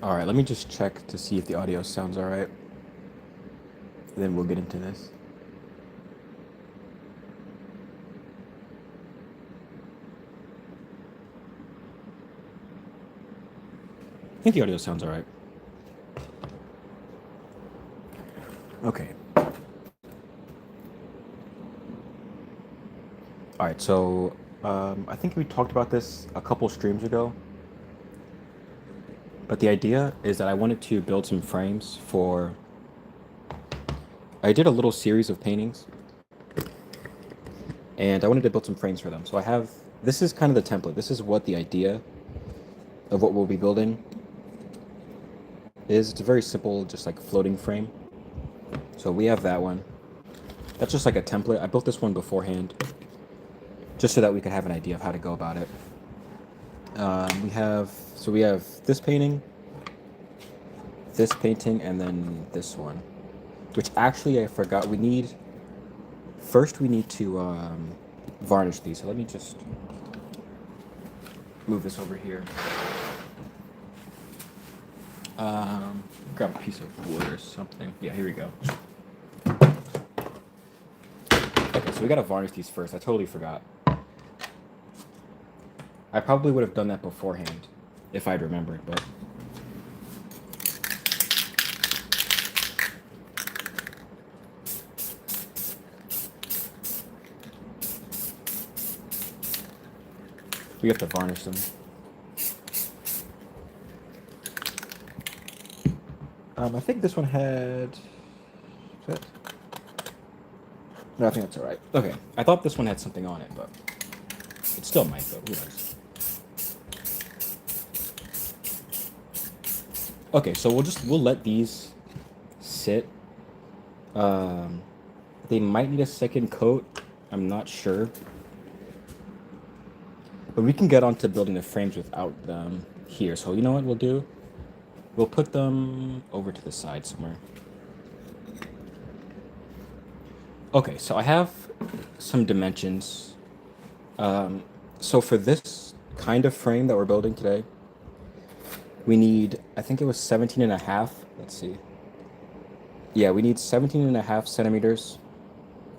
All right, let me just check to see if the audio sounds all right. Then we'll get into this. I think the audio sounds all right. Okay. All right, so I think we talked about this a couple streams ago, but the idea is that I wanted to build some frames for. I did a little series of paintings, and I wanted to build some frames for them. So I have. This is kind of the template. This is what the idea of what we'll be building is. It's a very simple, just like floating frame. So we have that one. That's just like a template. I built this one beforehand, just so that we could have an idea of how to go about it. We have this painting, and then this one, which actually I forgot. We need to varnish these. So let me just move this over here. Grab a piece of wood or something. Yeah, here we go. Okay, so we gotta varnish these first. I totally forgot. I probably would have done that beforehand if I'd remembered, but. We have to varnish them. I think this one had. No, I think that's all right. Okay, I thought this one had something on it, but it still might, though. Who knows? Okay, so we'll let these sit. They might need a second coat. I'm not sure, but we can get on to building the frames without them here. So you know what we'll do? We'll put them over to the side somewhere. Okay, so I have some dimensions. So for this kind of frame that we're building today, we need, I think it was 17 and a half. Let's see. Yeah, we need 17 and a half centimeters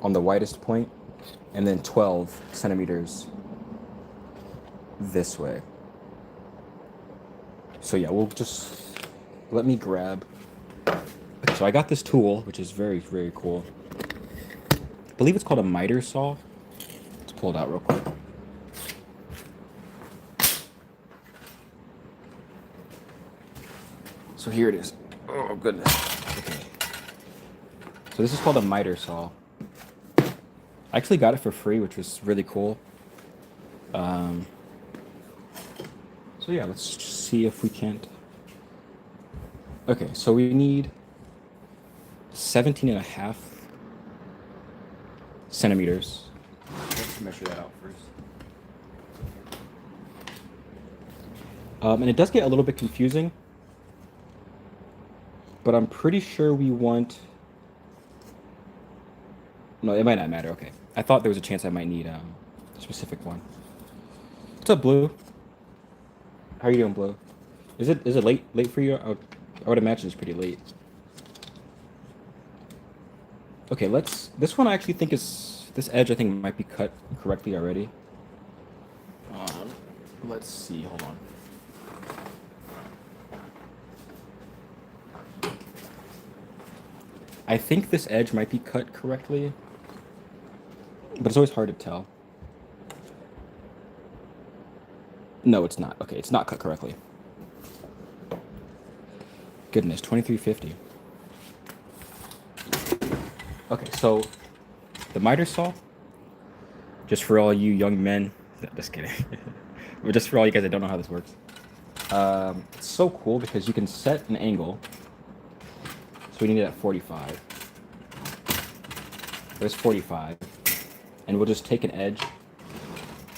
on the widest point, and then 12 centimeters this way. So yeah, we'll just, let me grab. Okay, so I got this tool, which is very, very cool. I believe it's called a miter saw. Let's pull it out real quick. So here it is. Oh goodness. Okay. So this is called a miter saw. I actually got it for free, which was really cool. So yeah, let's see if we can't. Okay, so we need 17 and a half centimeters. Let's measure that out first. And it does get a little bit confusing, but I'm pretty sure we want. No, it might not matter. Okay, I thought there was a chance I might need a specific one. What's up, Blue? How are you doing, Blue? Is it late for you? I would imagine it's pretty late. Okay, this one I actually think is, this edge I think might be cut correctly already. Let's see, hold on. I think this edge might be cut correctly, but it's always hard to tell. No, it's not. Okay, it's not cut correctly. Goodness, 2350. Okay, so the miter saw, just for all you young men, just kidding, but just for all you guys that don't know how this works, it's so cool because you can set an angle. So we need it at 45. There's 45, and we'll just take an edge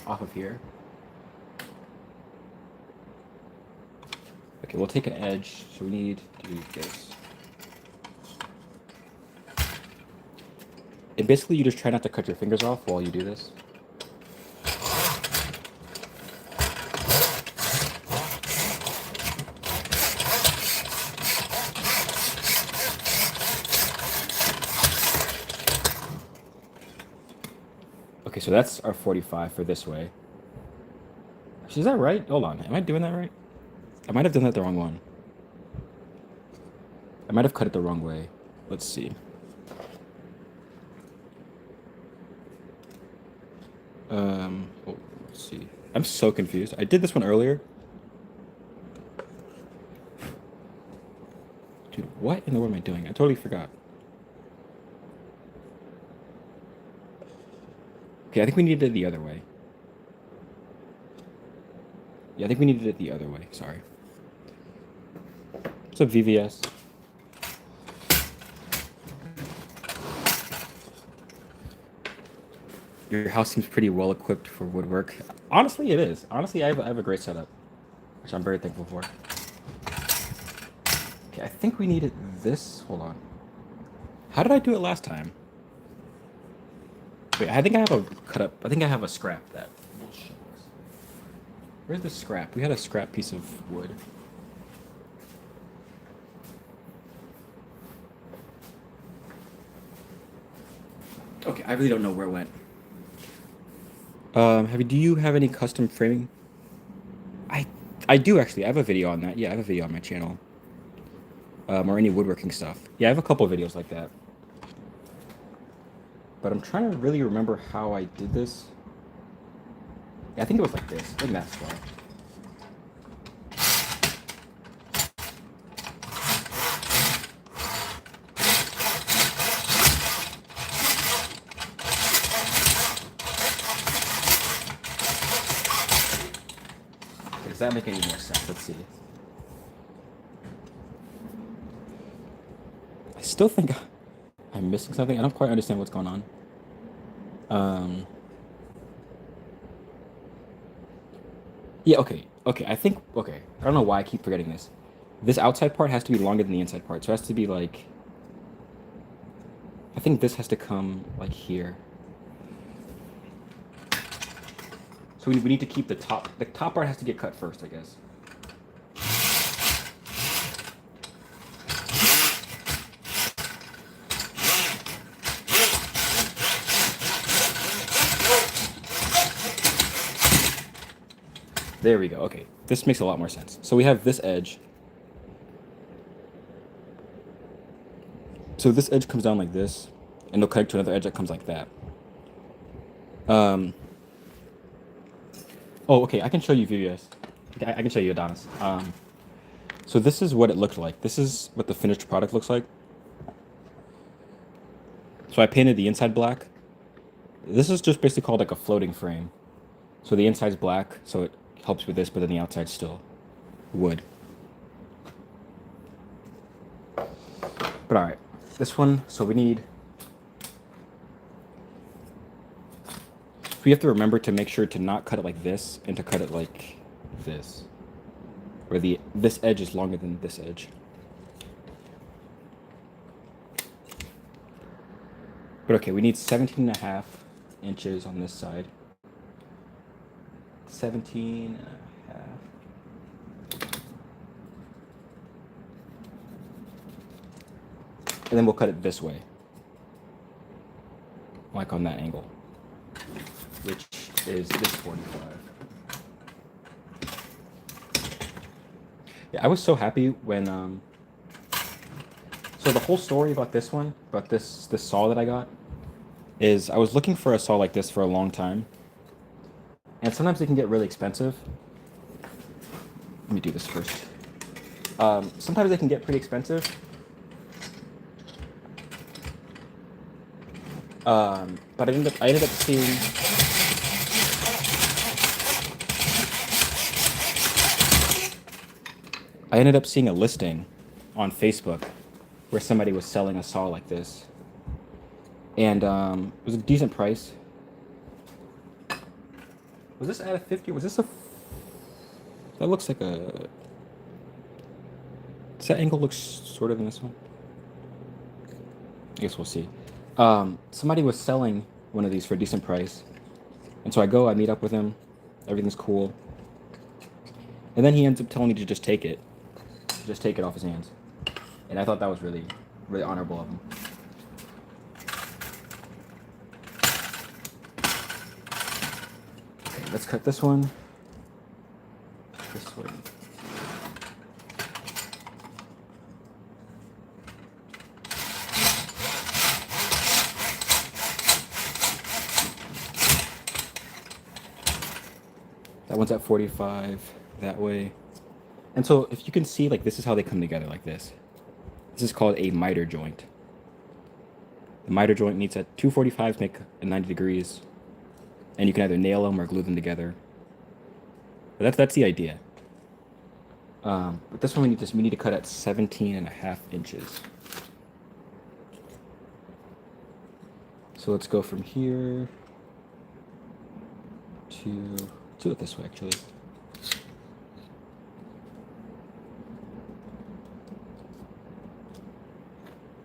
off of here. Okay, we'll take an edge, so we need to do this. And basically you just try not to cut your fingers off while you do this. Okay, so that's our 45 for this way. Actually, is that right? Hold on. Am I doing that right? I might have done that the wrong one. I might have cut it the wrong way. Let's see. Let's see. I'm so confused. I did this one earlier. Dude, what in the world am I doing? I totally forgot. Okay, I think we needed it the other way. Yeah, I think we needed it the other way. Sorry. What's up, VVS? Your house seems pretty well equipped for woodwork. Honestly, it is. Honestly, I have a great setup, which I'm very thankful for. Okay, I think we needed this. Hold on. How did I do it last time? Wait, I think I have a cut up. I think I have a scrap that will show us. Where's the scrap? We had a scrap piece of wood. Okay, I really don't know where it went. Do you have any custom framing? I I do actually. I have a video on that. Yeah, I have a video on my channel. Or any woodworking stuff. Yeah, I have a couple of videos like that. But I'm trying to really remember how I did this. Yeah, I think it was like this. I think that's why. Does that make any more sense? Let's see. I still think I'm missing something. I don't quite understand what's going on. Yeah, okay. Okay, I think, okay. I don't know why I keep forgetting this. This outside part has to be longer than the inside part. So it has to be like, I think this has to come like here. So we need to keep the top part has to get cut first, I guess. There we go. Okay, this makes a lot more sense. So we have this edge. So this edge comes down like this, and it'll connect to another edge that comes like that. Oh, okay, I can show you VVS. I can show you Adonis. So this is what it looked like. This is what the finished product looks like. So I painted the inside black. This is just basically called like a floating frame. So the inside's black, so it helps with this, but then the outside's still wood. But all right, this one, so we have to remember to make sure to not cut it like this and to cut it like this. Where this edge is longer than this edge. But okay, we need 17.5 inches on this side. 17.5. And then we'll cut it this way. Like on that angle. Which is this 45. Yeah, I was so happy when so the whole story about this one, about this saw that I got, is I was looking for a saw like this for a long time. And sometimes they can get really expensive. Let me do this first. Sometimes they can get pretty expensive. But I ended up seeing a listing on Facebook where somebody was selling a saw like this. And it was a decent price. Was this at a 50? Was this a... That looks like a... Does that angle look shorter than this one? I guess we'll see. Somebody was selling one of these for a decent price. And so I meet up with him. Everything's cool. And then he ends up telling me to just take it. Just take it off his hands. And I thought that was really, really honorable of him. let's cut this one. This one. That one's at 45 that way. And so if you can see, like, this is how they come together like this. This is called a miter joint. The miter joint meets at 245 to make a 90 degrees. And you can either nail them or glue them together. But that's the idea. But this one we need to cut at 17.5 inches. So let's go from here to do it this way actually.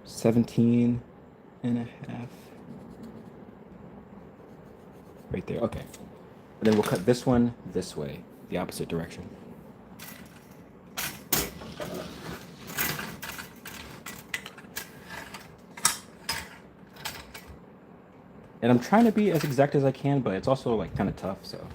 Seventeen and a half. Right there. Okay. And then we'll cut this one this way, the opposite direction. And I'm trying to be as exact as I can, but it's also like kind of tough, so.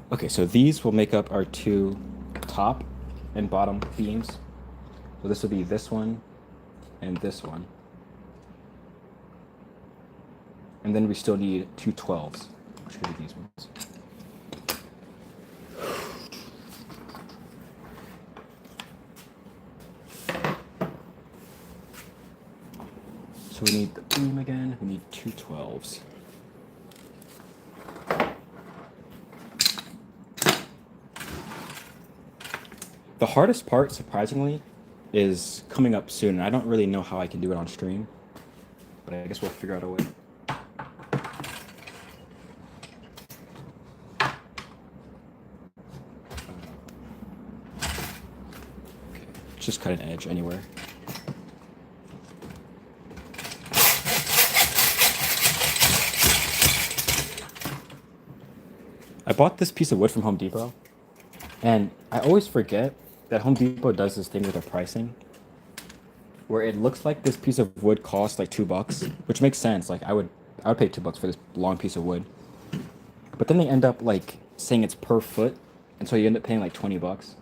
Okay, so these will make up our two top and bottom beams. So this will be this one and this one. And then we still need two 12s, which are these ones. So we need the beam again, we need two 12s. The hardest part, surprisingly, is coming up soon. And I don't really know how I can do it on stream, but I guess we'll figure out a way. Okay, just cut an edge anywhere. I bought this piece of wood from Home Depot, and I always forget that Home Depot does this thing with their pricing, where it looks like this piece of wood costs like $2, which makes sense. Like I would pay $2 for this long piece of wood, but then they end up like saying it's per foot, and so you end up paying like $20,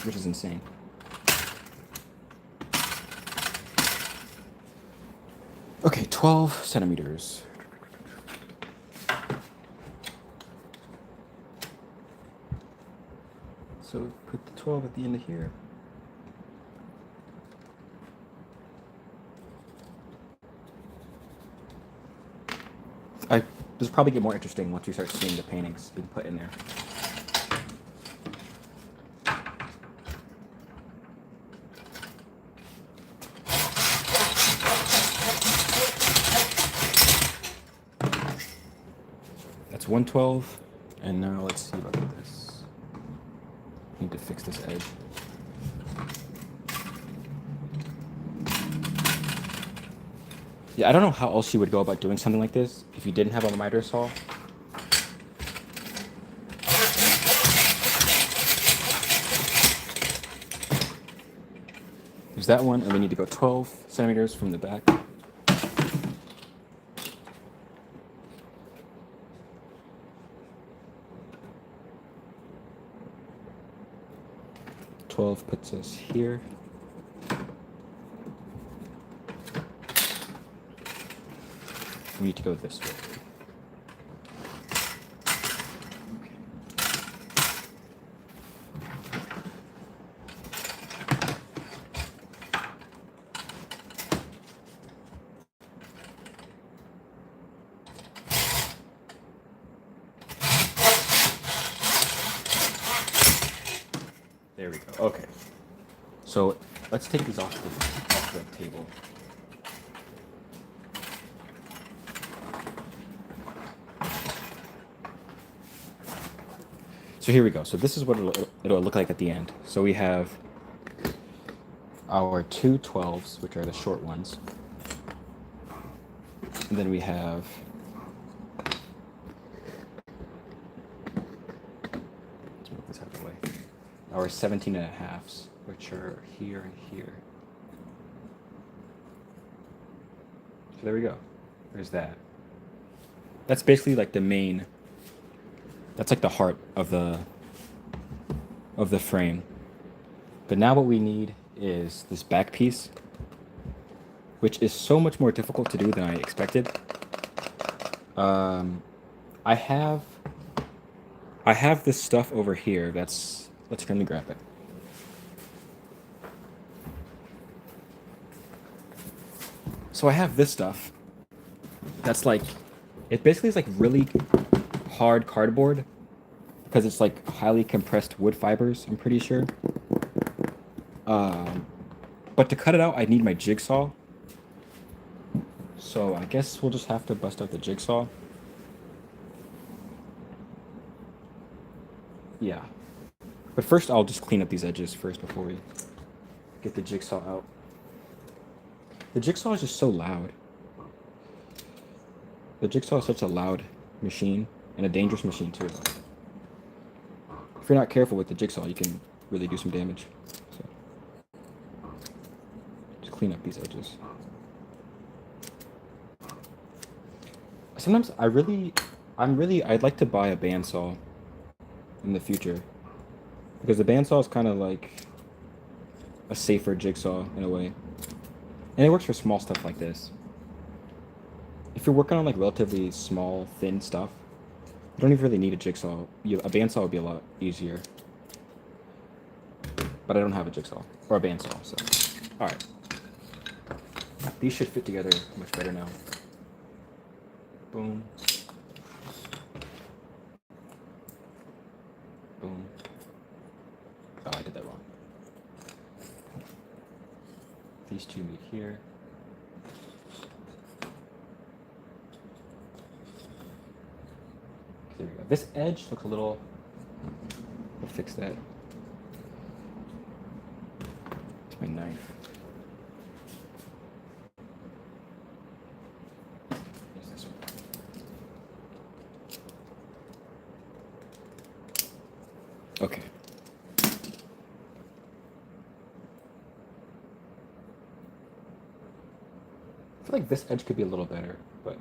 which is insane. Okay, 12 centimeters. So put the 12 at the end of here. This will probably get more interesting once you start seeing the paintings being put in there. That's 112, and now let's see about this. Need to fix this edge. Yeah, I don't know how else you would go about doing something like this if you didn't have a miter saw. There's that one, and we need to go 12 centimeters from the back. Puts us here. We need to go this way. There we go. Okay. So let's take these off the table. So here we go. So this is what it'll look like at the end. So we have our two 12s, which are the short ones. And then we have our 17.5s, which are here and here. So there we go. There's that. That's basically like the main. That's like the heart of the frame. But now what we need is this back piece, which is so much more difficult to do than I expected. I have this stuff over here that's, let's turn the graphic. So I have this stuff that's like, it basically is like really hard cardboard because it's like highly compressed wood fibers, I'm pretty sure. But to cut it out, I need my jigsaw. So I guess we'll just have to bust out the jigsaw. Yeah. But first, I'll just clean up these edges first before we get the jigsaw out. The jigsaw is just so loud. The jigsaw is such a loud machine and a dangerous machine too. If you're not careful with the jigsaw, you can really do some damage. So just clean up these edges. Sometimes I'd like to buy a bandsaw in the future because the bandsaw is kind of like a safer jigsaw in a way, and it works for small stuff like this. If you're working on like relatively small, thin stuff, you don't even really need a jigsaw. A bandsaw would be a lot easier, but I don't have a jigsaw or a bandsaw, so all right. These should fit together much better now. Boom. Boom. Oh, I did that wrong. These two meet here. There we go. This edge looks a little... We'll fix that. It's my knife. Use this one. Okay. I feel like this edge could be a little better, but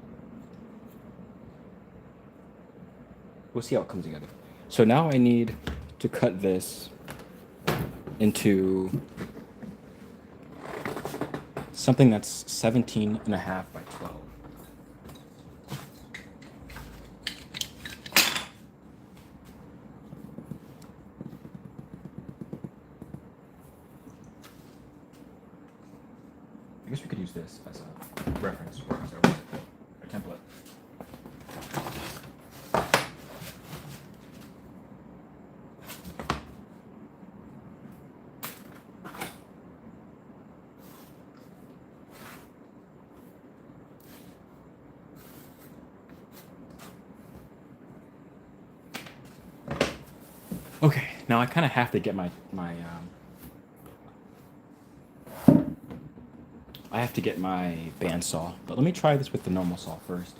we'll see how it comes together. So now I need to cut this into something that's 17.5 by 12. I guess we could use this as a reference or as a template. Okay, now I kind of have to get I have to get my bandsaw, but let me try this with the normal saw first.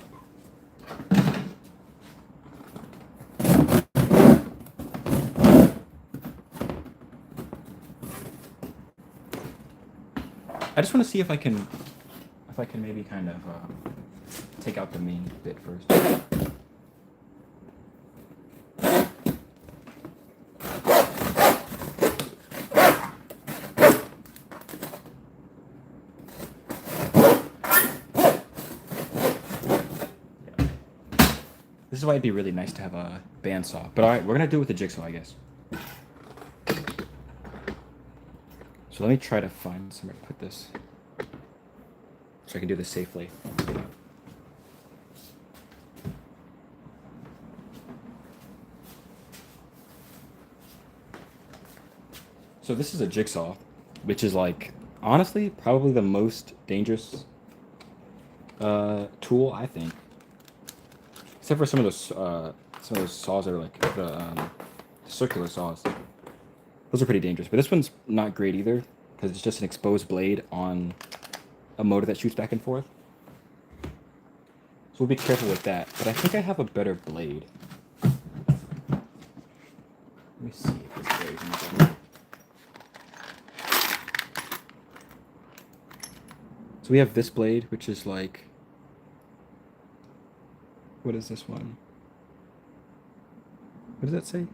I just want to see if I can maybe kind of take out the main bit first. This is why it'd be really nice to have a bandsaw. But all right, we're gonna do it with the jigsaw, I guess. So let me try to find somewhere to put this so I can do this safely. So this is a jigsaw, which is like, honestly, probably the most dangerous tool, I think. Except for some of those saws that are like the circular saws. Those are pretty dangerous. But this one's not great either, because it's just an exposed blade on a motor that shoots back and forth. So we'll be careful with that. But I think I have a better blade. Let me see if this blade is any better. So we have this blade, which is like What is this one? What does that say?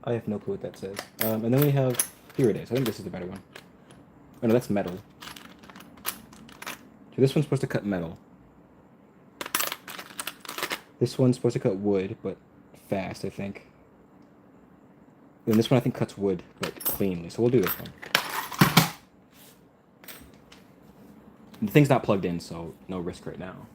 I have no clue what that says. And then we have, here it is. I think this is the better one. Oh no, that's metal. So this one's supposed to cut metal. This one's supposed to cut wood, but fast, I think. And this one I think cuts wood, but cleanly. So we'll do this one. The thing's not plugged in, so no risk right now.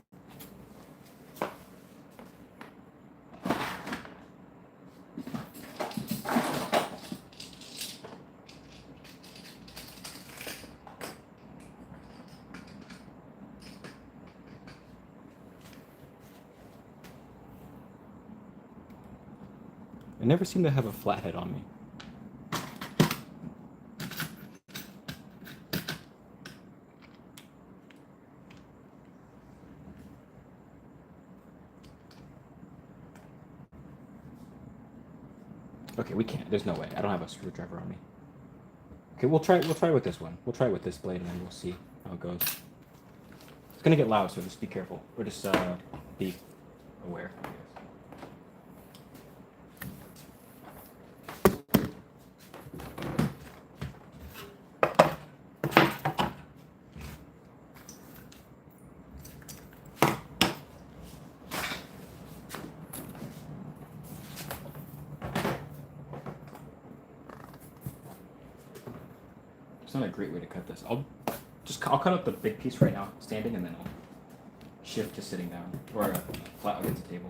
I never seem to have a flathead on me. Okay, we can't. There's no way. I don't have a screwdriver on me. Okay, we'll try with this one. We'll try with this blade and then we'll see how it goes. It's gonna get loud, so just be careful. Or just be aware, I guess. It's not a great way to cut this. I'll cut up the big piece right now, standing, and then I'll shift to sitting down or flat against the table.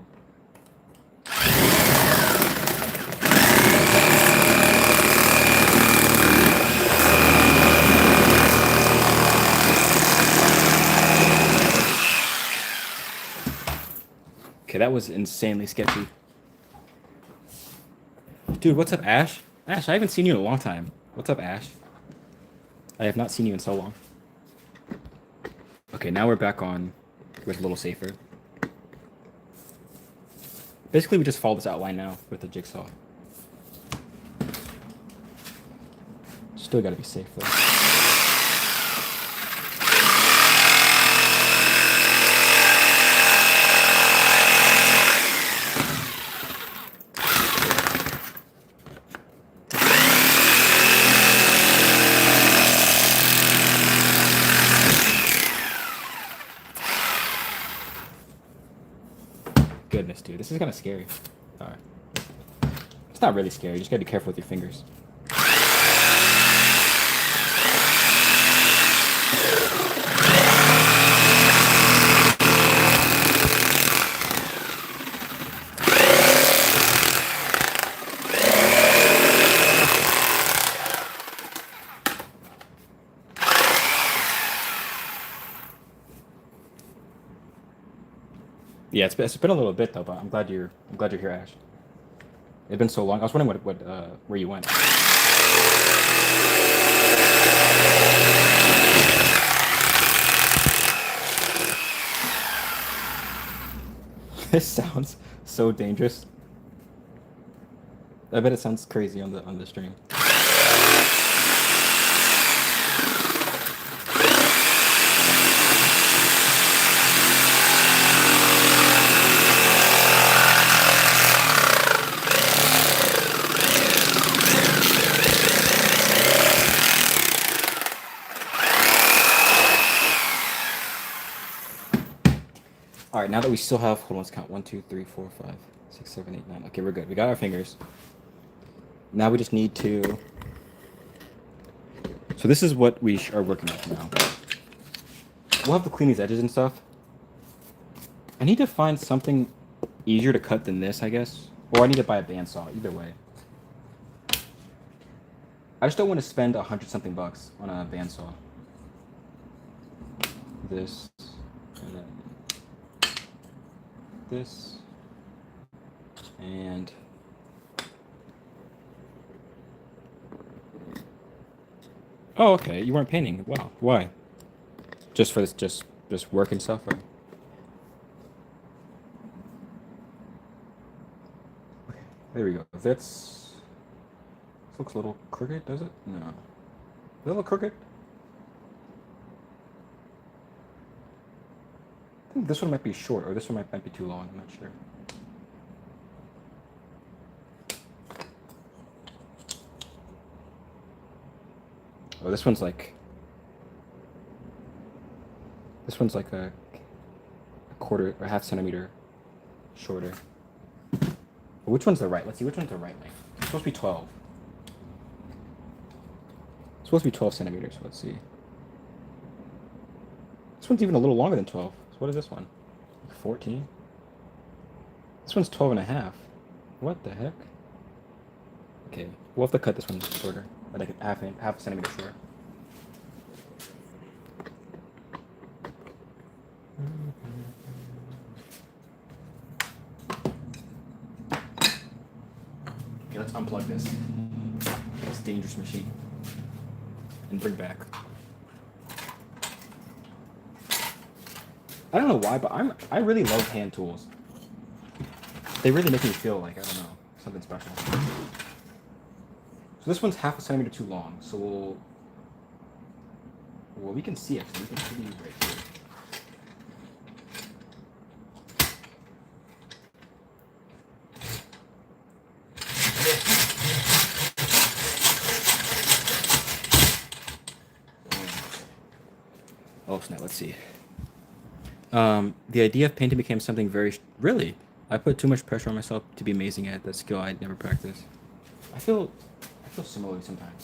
Okay, that was insanely sketchy. Dude, what's up, Ash? Ash, I haven't seen you in a long time. What's up, Ash? I have not seen you in so long. Okay, now we're back on with a little safer. Basically, we just follow this outline now with the jigsaw. Still gotta be safe, though. Goodness, dude, this is kind of scary. All right. It's not really scary. You just gotta be careful with your fingers. Yeah, it's been a little bit though, but I'm glad you're here, Ash. It's been so long. I was wondering where you went. This sounds so dangerous. I bet it sounds crazy on the stream. All right, now that we still have, hold on, let's count. 1, 2, 3, 4, 5, 6, 7, 8, 9. Okay, we're good. We got our fingers. Now we just need to. So this is what we are working with now. We'll have to clean these edges and stuff. I need to find something easier to cut than this, I guess. Or I need to buy a bandsaw. Either way. I just don't want to spend $100-something on a bandsaw. This. And then this. And oh, okay. You weren't painting. Wow. Why? Just for this, just work and stuff, or? Okay. There we go. This looks a little crooked, does it? No. Does it look crooked? think this one might be short, or this one might be too long. I'm not sure. Oh, this one's like a quarter or half centimeter shorter. Which one's the right? Let's see, which one's the right length? It's supposed to be 12. It's supposed to be 12 centimeters. Let's see. This one's even a little longer than 12. So what is this one? 14? This one's 12 and a half. What the heck? Okay, we'll have to cut this one shorter, like half a centimeter shorter. Okay, let's unplug this dangerous machine and bring back. I don't know why, but I really love hand tools. They really make me feel like, I don't know, something special. So this one's half a centimeter too long, so well, we can see it. We can see these right here. Oh snap! Let's see. The idea of painting became something very really. I put too much pressure on myself to be amazing at that skill I'd never practiced. I feel similarly sometimes.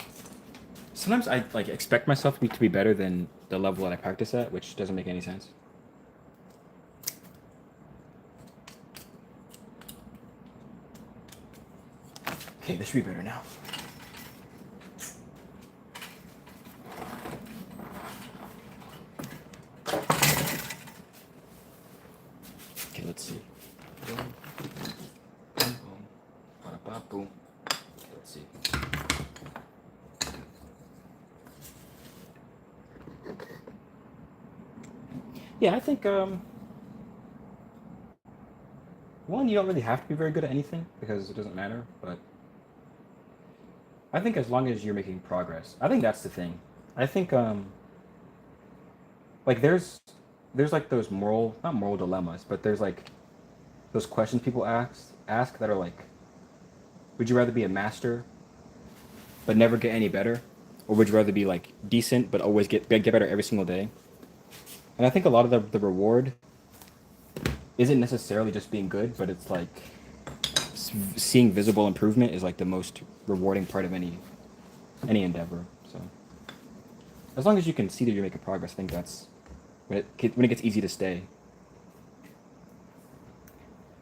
Sometimes I like expect myself to be better than the level that I practice at, which doesn't make any sense. Okay, this should be better now. Okay, let's see. Boom, boom, boom, ba-da-ba, boom. Okay, let's see. Yeah, I think one, you don't really have to be very good at anything because it doesn't matter, but I think as long as you're making progress, I think that's the thing. I think like there's like those moral, not moral dilemmas, but there's like those questions people ask that are like, would you rather be a master but never get any better, or would you rather be like decent but always get better every single day? And I think a lot of the reward isn't necessarily just being good, but it's like seeing visible improvement is like the most rewarding part of any endeavor. So as long as you can see that you're making progress, I think that's when it gets easy to stay.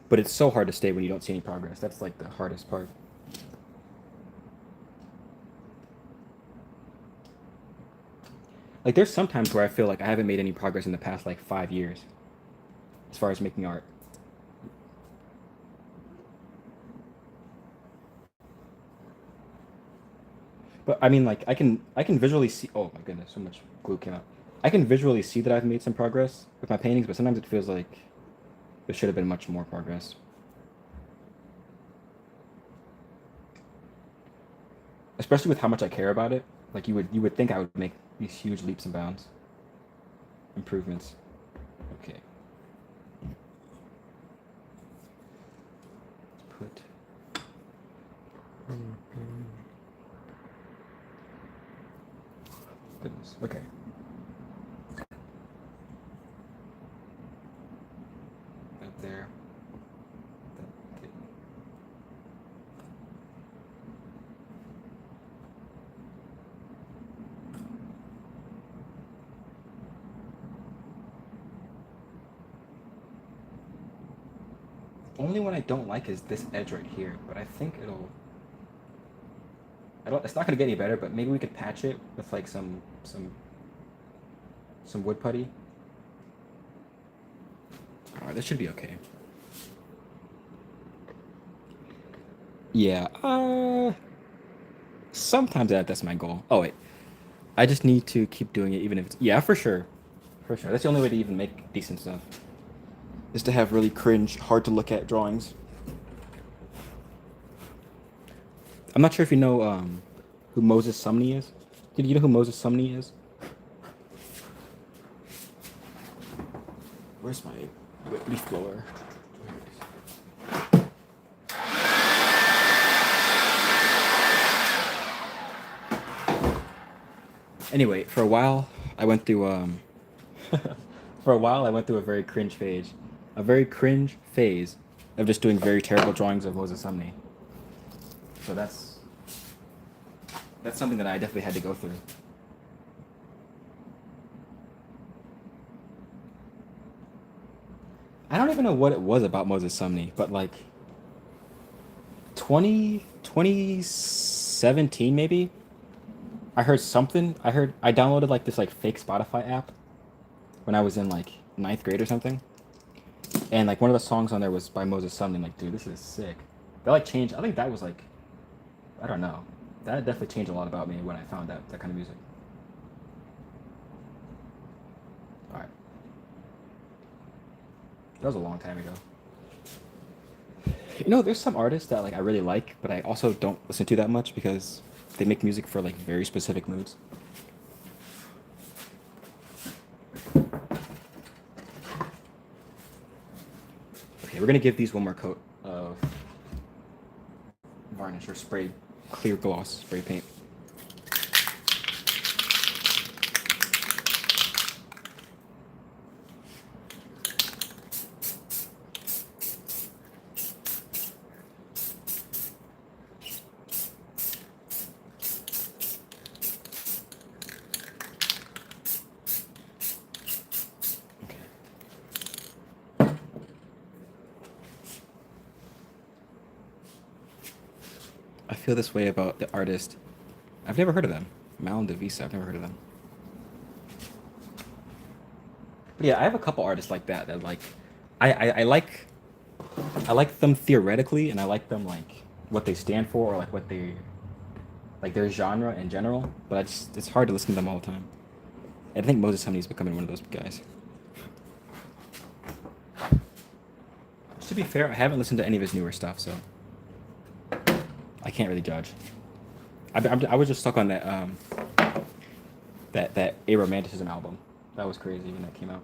But it's so hard to stay when you don't see any progress. That's like the hardest part. Like there's some times where I feel like I haven't made any progress in the past like 5 years as far as making art. But I mean, like I can visually see. Oh my goodness, so much glue came out. I can visually see that I've made some progress with my paintings, but sometimes it feels like there should have been much more progress. Especially with how much I care about it. Like you would think I would make these huge leaps and bounds, improvements. Okay. Let's put. Goodness. Okay. Up there. Okay. Only one I don't like is this edge right here, but I think it'll. It's not gonna get any better, but maybe we could patch it with like some wood putty. All right, this should be okay. Yeah. Sometimes that's my goal. Oh wait, I just need to keep doing it, even if it's yeah, for sure, for sure. That's the only way to even make decent stuff. Is to have really cringe, hard to look at drawings. I'm not sure if you know who Moses Sumney is. Did you know who Moses Sumney is? Where's my leaf blower? Anyway, for a while I went through for a while I went through a very cringe phase of just doing very terrible drawings of Moses Sumney. So that's something that I definitely had to go through. I don't even know what it was about Moses Sumney, but like 2017 maybe. I heard something. I downloaded like this like fake Spotify app when I was in like ninth grade or something, and like one of the songs on there was by Moses Sumney. Like, dude, this is sick. That like changed. I think that was like, I don't know. That definitely changed a lot about me when I found that kind of music. All right, that was a long time ago. You know, there's some artists that like I really like, but I also don't listen to that much because they make music for like very specific moods. Okay, we're gonna give these one more coat of varnish or spray clear gloss spray paint. I feel this way about the artist. I've never heard of them. Malin Devisa. I've never heard of them. But yeah, I have a couple artists like that that like, I like I like them theoretically, and I like them like what they stand for or like what they like their genre in general. But it's hard to listen to them all the time. And I think Moses Sumney is becoming one of those guys. To be fair, I haven't listened to any of his newer stuff, so I can't really judge. I was just stuck on that Aromanticism album. That was crazy when that came out.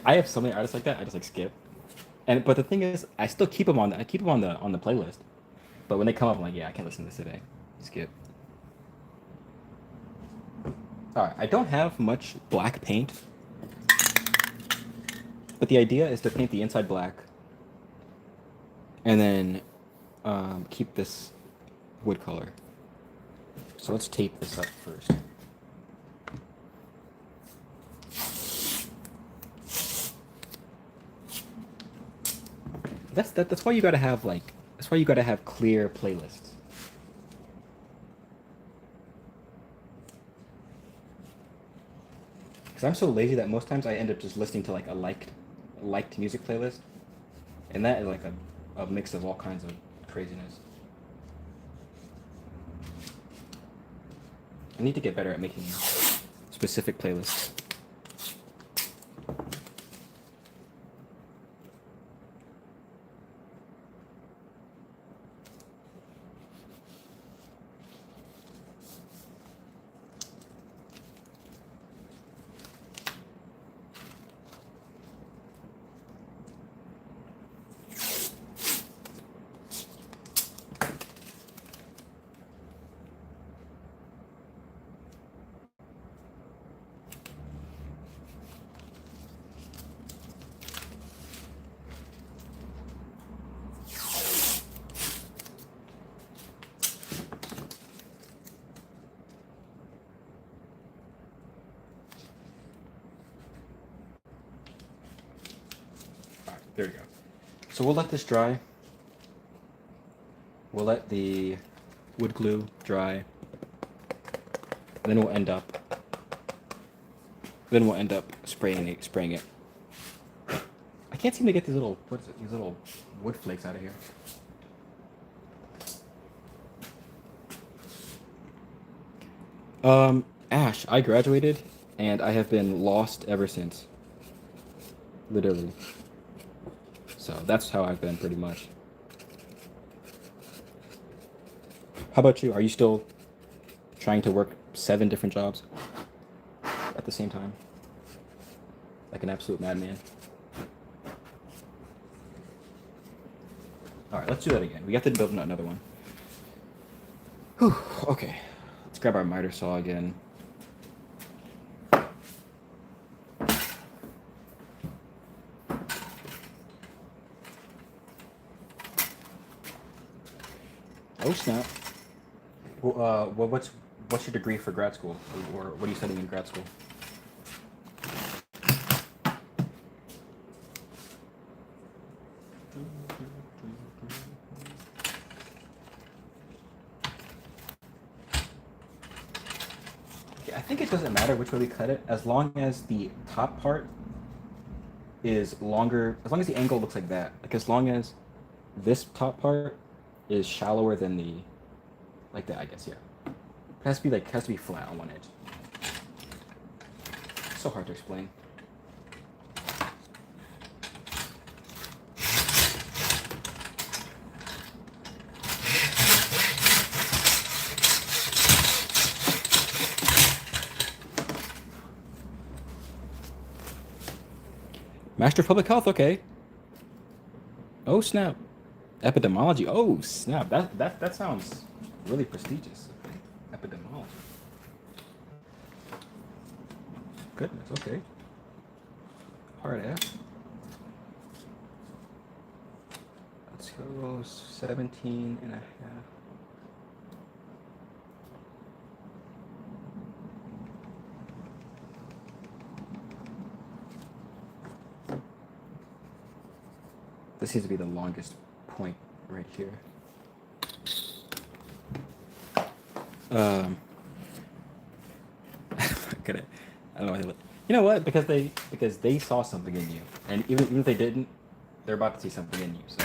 I have so many artists like that. I just like skip. And but the thing is, I still keep them on. I keep them on the playlist. But when they come up, I'm like, yeah, I can't listen to this today. Skip. All right, I don't have much black paint, but the idea is to paint the inside black, and then keep this wood color. So let's tape this up first. That's why you gotta have like that's why you gotta have clear playlists. Because I'm so lazy that most times I end up just listening to like a liked music playlist, and that is like a mix of all kinds of craziness. I need to get better at making specific playlists. All right, there we go. So we'll let this dry. We'll let the wood glue dry, and then we'll end up spraying it. I can't seem to get these little wood flakes out of here. Ash, I graduated, and I have been lost ever since. Literally. So that's how I've been pretty much. How about you? Are you still trying to work 7 different jobs at the same time? Like an absolute madman. All right, let's do that again. We have to build another one. Whew, okay, let's grab our miter saw again. Oh snap! What's your degree for grad school, or what are you studying in grad school? Okay, I think it doesn't matter which way we cut it, as long as the top part is longer. As long as the angle looks like that, like as long as this top part is shallower than the, like that, I guess, yeah. It has to be like, has to be flat on one edge. It's so hard to explain. Master of Public Health, okay. Oh snap. Epidemiology. Oh snap. That sounds really prestigious. Epidemiology. Goodness, okay. Hard F. Let's go 17 and a half. This seems to be the longest point right here. Gonna, I don't know why they look. You know what? Because they saw something in you, and even if they didn't, they're about to see something in you. So.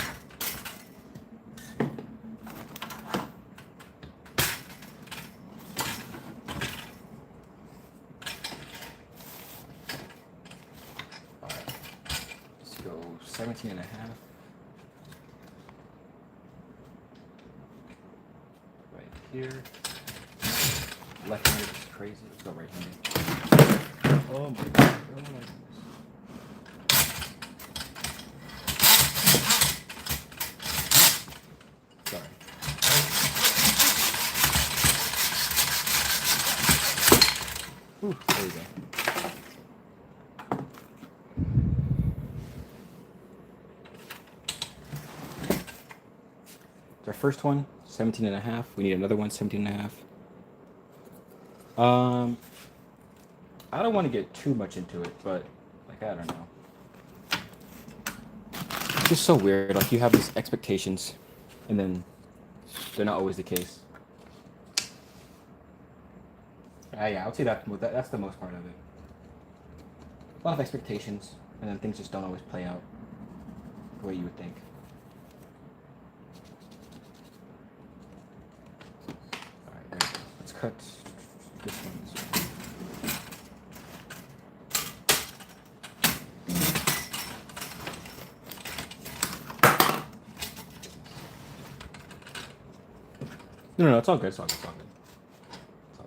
All right. Let's go 17 and a half. Right here. Left-handed is crazy. Let's go right-handed. Oh my god. Oh my goodness. Sorry. Ooh, there we go. It's our first one, 17 and a half. We need another one, 17 and a half. I don't want to get too much into it, but like I don't know. It's just so weird. Like you have these expectations, and then they're not always the case. Yeah, I would say that's the most part of it. A lot of expectations, and then things just don't always play out the way you would think. All right, there we go. Let's cut this one. No, it's all good. It's all good. It's all good. It's all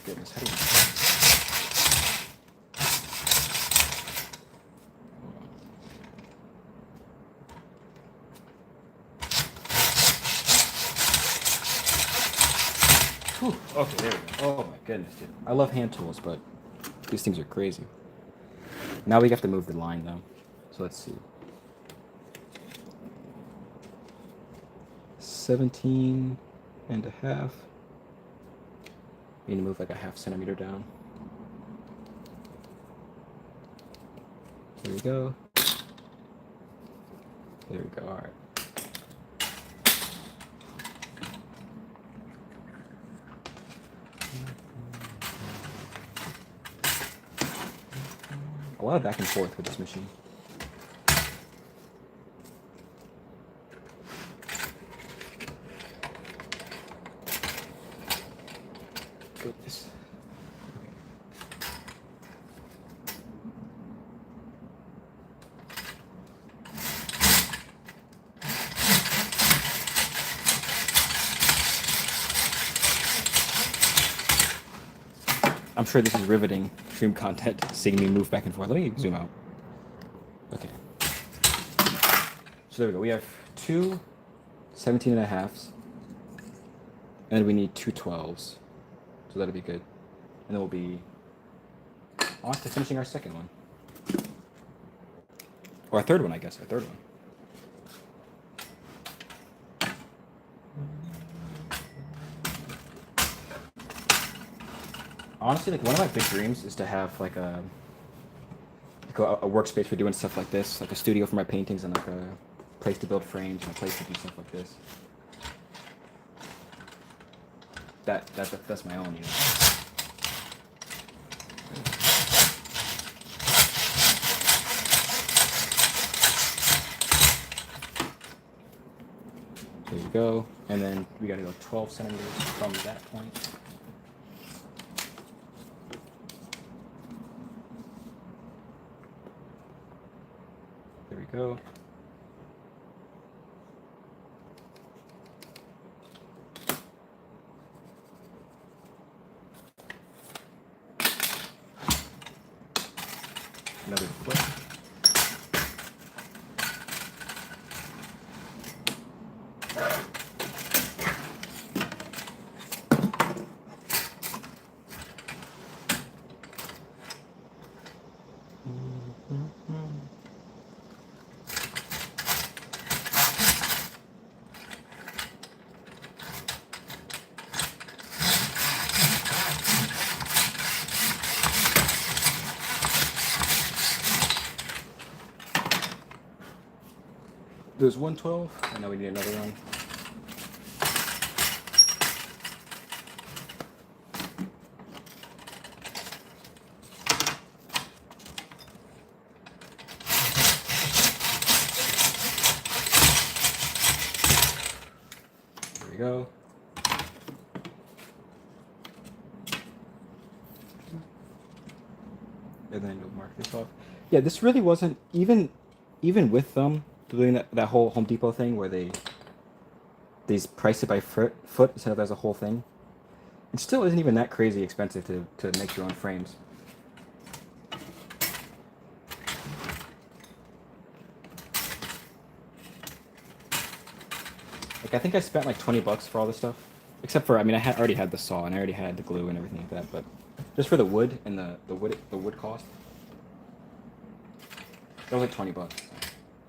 good. Goodness, how do you... Whew. Okay, there we go. Oh my goodness, dude. I love hand tools, but these things are crazy. Now we have to move the line though. So let's see. 17 and a half. We need to move like a ½ centimeter down. There we go. There we go. All right. A lot of back and forth with this machine. Goodness. I'm sure this is riveting stream content, seeing me move back and forth. Let me zoom out. Okay. So there we go. We have two 17 and a halves. And then we need two 12s. So that'll be good. And then we'll be on to finishing our second one. Or our third one, I guess. Our third one. Honestly, like one of my big dreams is to have like a workspace for doing stuff like this, like a studio for my paintings and like a place to build frames and a place to do stuff like this. That's my own, you know. There you go. And then we gotta go 12 centimeters from that point. There we go. Another flip. There's 112, and now we need another one. There we go. And then you'll mark this off. Yeah, this really wasn't even with them doing that whole Home Depot thing where they price it by foot instead of as a whole thing. It still isn't even that crazy expensive to make your own frames. Like I think I spent like $20 for all this stuff, except for I mean I already had the saw and I already had the glue and everything like that, but just for the wood and the wood cost, it was like $20.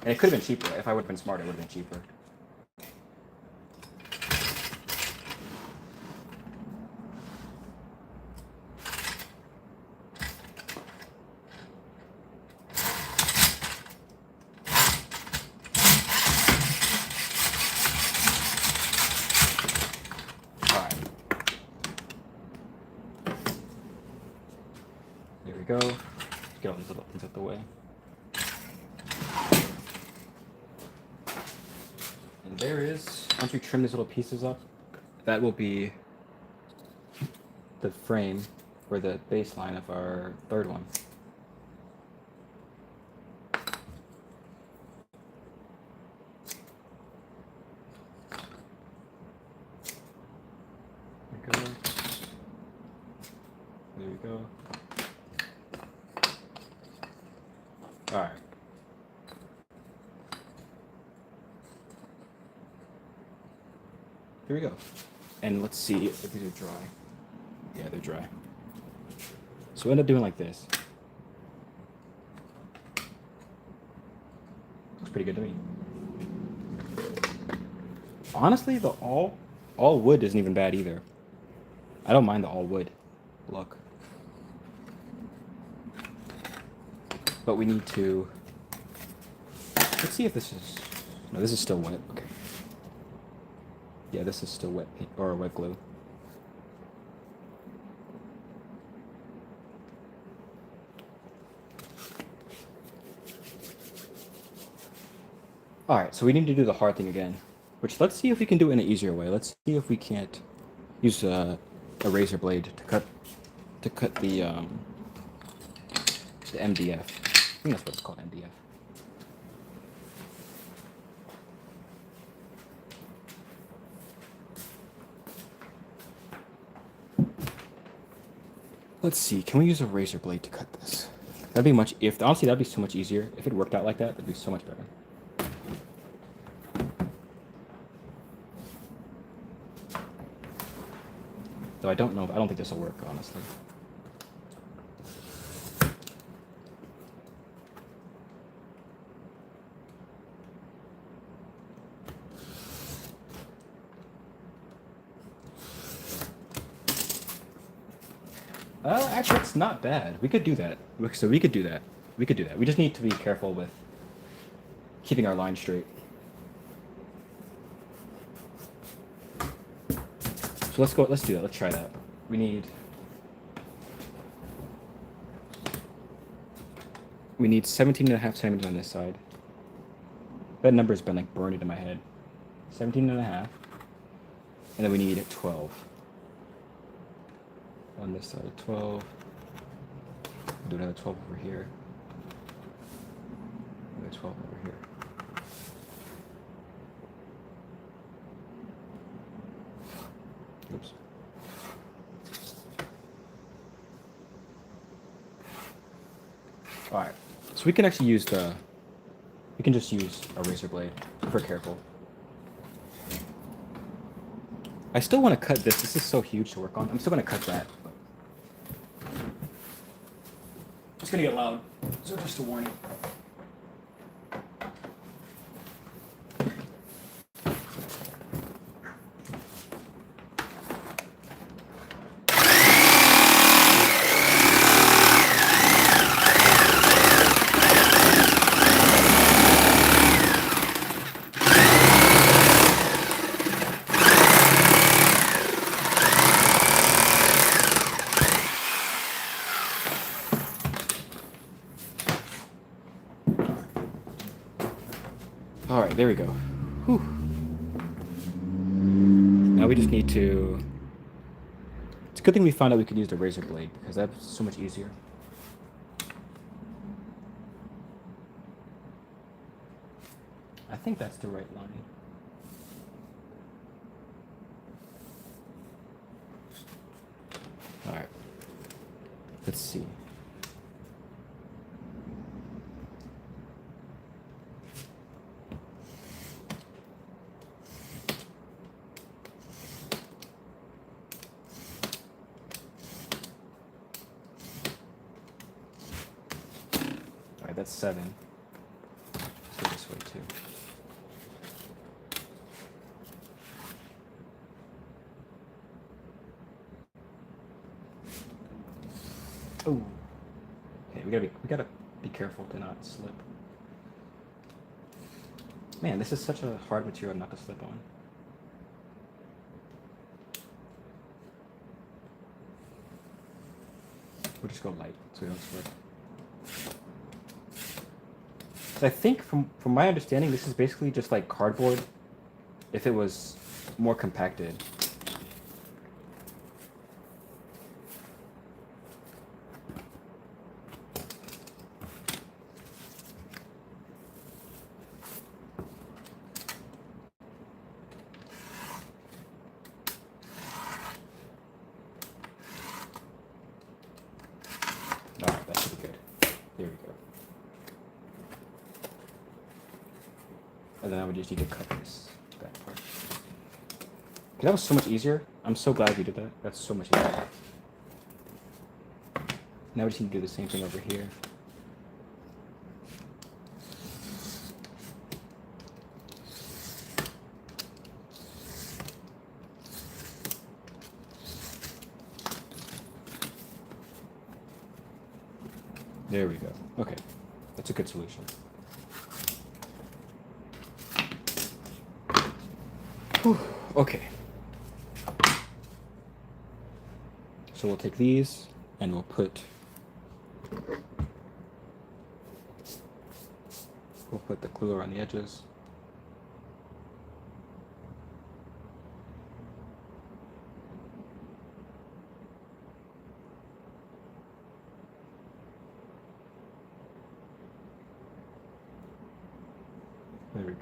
And it could have been cheaper. If I would have been smart, it would have been cheaper. All right. There we go. Get all these little things out the way. And there is, once we trim these little pieces up, that will be the frame or the baseline of our third one. There we go. There we go. All right. Here we go. And let's see if these are dry. Yeah, they're dry. So we end up doing like this. Looks pretty good to me. Honestly, the all wood isn't even bad either. I don't mind the all wood look. But we need to, let's see if this is, no, this is still wet. Okay. Yeah, this is still wet paint or wet glue. All right, so we need to do the hard thing again, which let's see if we can do it in an easier way. Let's see if we can't use a razor blade to cut the MDF. I think that's what it's called, MDF. Let's see. Can we use a razor blade to cut this? That'd be much. If honestly, that'd be so much easier. If it worked out like that, that'd be so much better. Though I don't know. I don't think this will work, honestly. Actually, it's not bad. We could do that. So we could do that. We could do that. We just need to be careful with keeping our line straight. So let's go. Let's do that. Let's try that. We need 17.5 centimeters on this side. That number's been like burned into my head. 17.5. And then we need 12. On this side, 12. Do another 12 over here. Another 12 over here. Oops. All right. So we can actually use we can just use a razor blade if we're careful. I still want to cut this. This is so huge to work on. I'm still going to cut that. It's going to get loud. So just a warning. All right, there we go. Whew. Now we just need to... It's a good thing we found out we could use the razor blade because that's so much easier. I think that's the right line. All right. Let's see. All right, that's 7. Let's go this way too. Oh, okay. We gotta be careful to not slip. Man, this is such a hard material not to slip on. We'll just go light so we don't slip. So I think from my understanding, this is basically just like cardboard if it was more compacted. All right, that should be good. There we go. And then I would just need to cut this back part. That was so much easier. I'm so glad we did that. That's so much easier. Now we just need to do the same thing over here. There we go. Okay, that's a good solution. Whew. Okay. So we'll take these and we'll put the glue around the edges. There we go.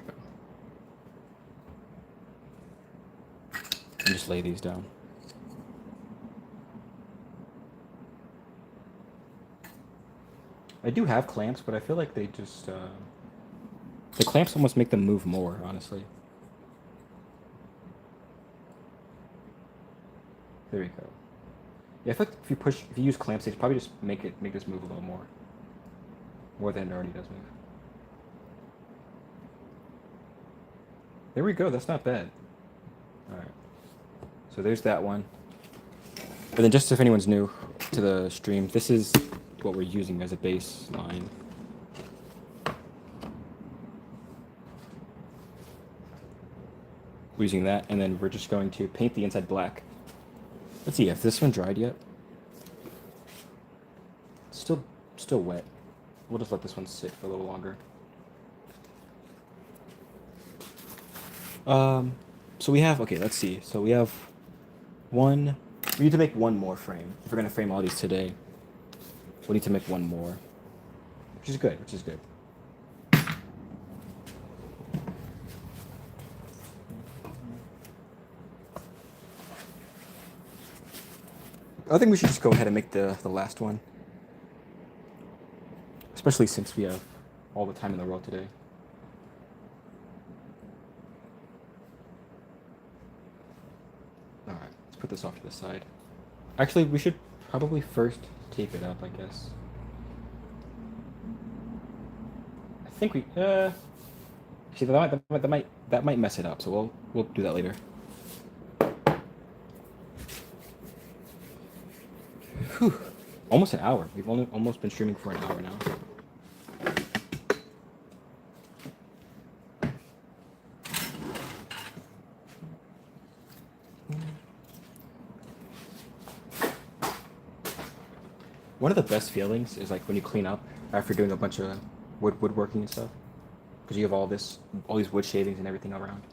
And just lay these down. I do have clamps, but I feel like they just the clamps almost make them move more, honestly. There we go. Yeah, I feel like if you use clamps, they probably just make this move a little more than it already does move. There we go. That's not bad. All right. So there's that one. And then just if anyone's new to the stream, this is what we're using as a baseline. We're using that, and then we're just going to paint the inside black. Let's see if this one dried yet. Still wet. We'll just let this one sit for a little longer. So we have, okay, let's see. So we have one, we need to make one more frame. If we're gonna frame all these today, we need to make one more, which is good, I think we should just go ahead and make the last one. Especially since we have all the time in the world today. Alright, let's put this off to the side. Actually, we should probably first tape it up, I guess. I think we, see, that might mess it up, so we'll do that later. Whew. Almost an hour. We've only almost been streaming for an hour now. One of the best feelings is like when you clean up after doing a bunch of woodworking and stuff, because you have all these wood shavings and everything around.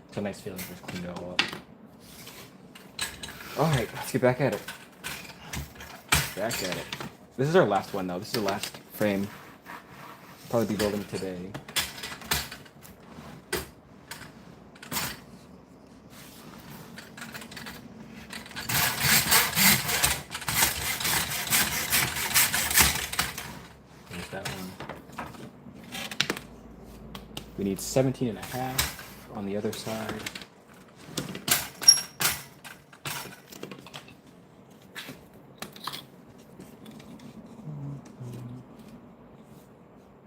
It's a nice feeling to just clean it all up. All right, let's get back at it. This is our last one though. This is the last frame. Probably be building today. There's that one. We need 17.5 on the other side.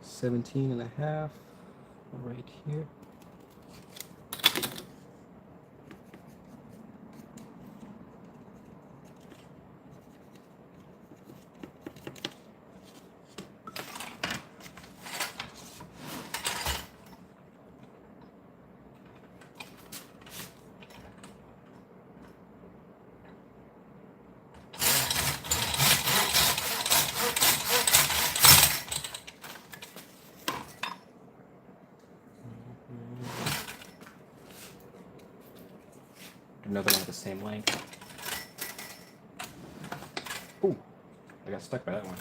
Seventeen and a half right here. Another one the same length. Ooh, I got stuck by that one.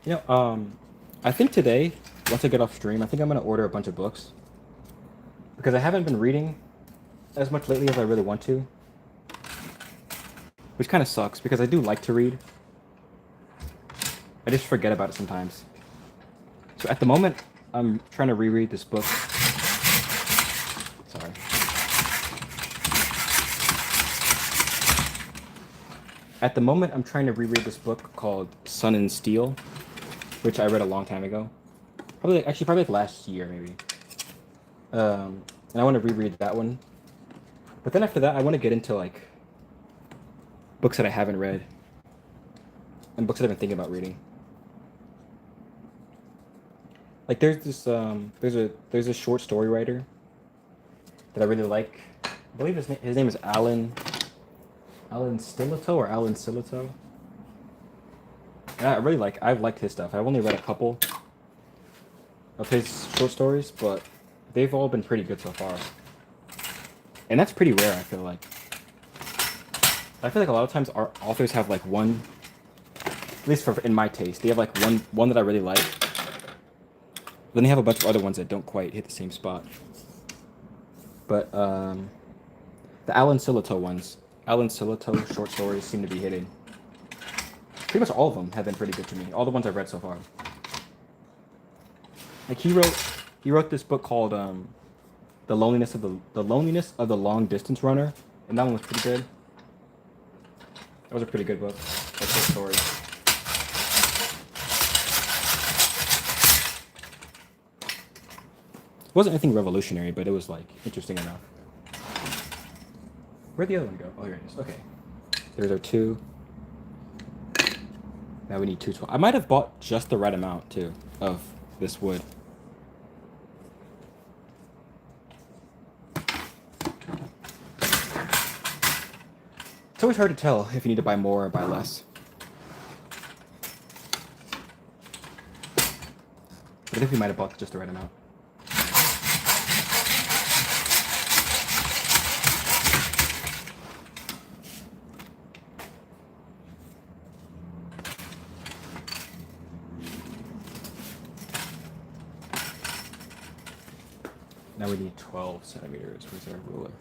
You know, I think today, once I get off stream, I think I'm gonna order a bunch of books because I haven't been reading as much lately as I really want to, which kind of sucks because I do like to read. I just forget about it sometimes. So at the moment, I'm trying to reread this book. Sorry. At the moment, I'm trying to reread this book called Sun and Steel, which I read a long time ago. Probably like last year, maybe. And I want to reread that one. But then after that, I want to get into like books that I haven't read and books that I've been thinking about reading. Like there's this there's a short story writer that I really like. I believe his name is Alan Stillito or Alan Silito. And I've liked his stuff. I've only read a couple of his short stories, but they've all been pretty good so far. And that's pretty rare, I feel like. I feel like a lot of times our authors have like one, at least in my taste, they have like one that I really like. Then they have a bunch of other ones that don't quite hit the same spot. But the Alan Silito short stories seem to be hitting. Pretty much all of them have been pretty good to me. All the ones I've read so far. Like he wrote this book called the loneliness of the long distance runner, and that one was pretty good. That was a pretty good book. That's his story. It wasn't anything revolutionary, but it was like interesting enough. Where'd the other one go? Oh, here it is. Okay. There's our 2. Now we need 212. I might have bought just the right amount too of this wood. It's always hard to tell if you need to buy more or buy less. But I think we might have bought just the right amount. Now we need 12 centimeters. Where's our ruler?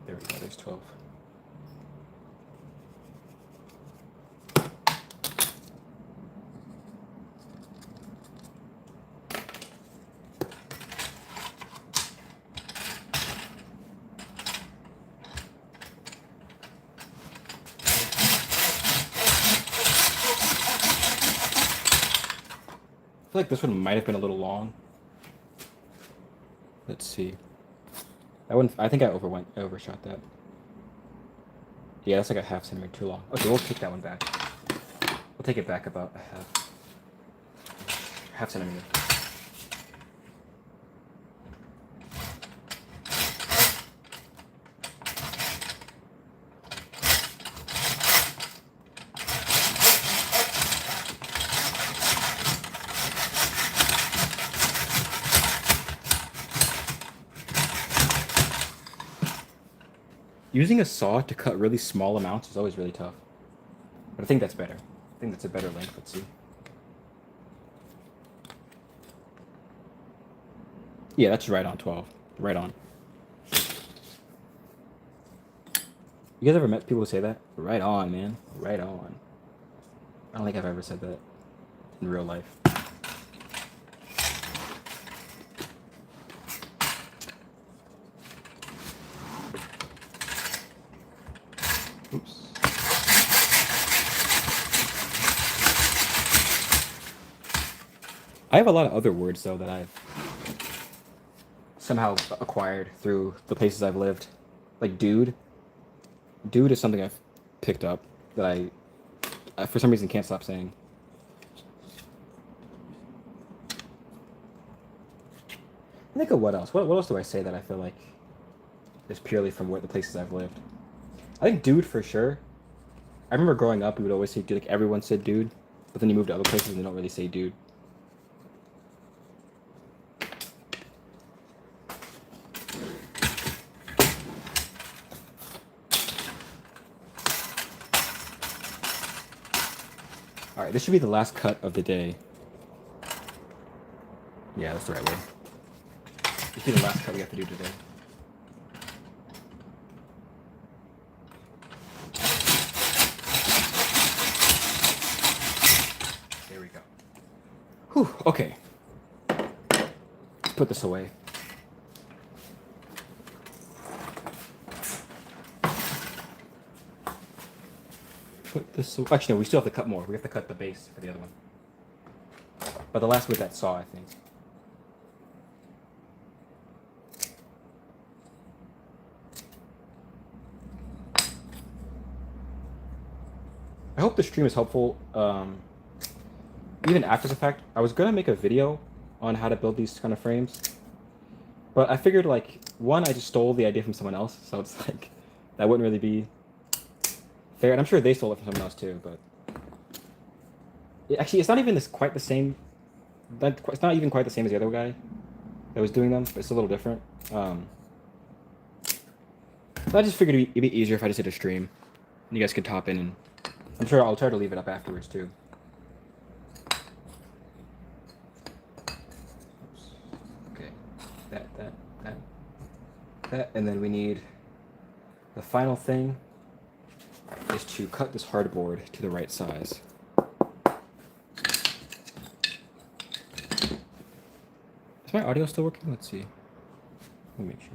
There we go, there's 12. I feel like this one might have been a little long. Let's see. That one, I think I overshot that. Yeah, that's like a half centimeter too long. Okay, we'll take that one back. We'll take it back about a half centimeter. Using a saw to cut really small amounts is always really tough. But I think that's better. I think that's a better length. Let's see. Yeah, that's right on 12. Right on. You guys ever met people who say that? Right on, man. Right on. I don't think I've ever said that in real life. Oops. I have a lot of other words, though, that I've somehow acquired through the places I've lived. Like dude. Dude is something I've picked up that I for some reason can't stop saying. Think of what else. What else do I say that I feel like is purely from the places I've lived? I think dude for sure. I remember growing up, we would always say dude. Like everyone said dude, but then you move to other places and they don't really say dude. All right, this should be the last cut of the day. Yeah, that's the right way. This should be the last cut we have to do today. There we go. Whew, okay. Let's put this away. Put this away. Actually, no, we still have to cut more. We have to cut the base for the other one. But the last with that saw, I think. I hope the stream is helpful. Even after the fact, I was gonna make a video on how to build these kind of frames, but I figured like one, I just stole the idea from someone else, so it's like that wouldn't really be fair. And I'm sure they stole it from someone else too. But actually, it's not even quite the same. It's not even quite the same as the other guy that was doing them, but it's a little different. So I just figured it'd be easier if I just did a stream, and you guys could hop in and I'm sure I'll try to leave it up afterwards too. Oops. Okay, that, and then we need the final thing is to cut this hardboard to the right size. Is my audio still working? Let's see. Let me make sure.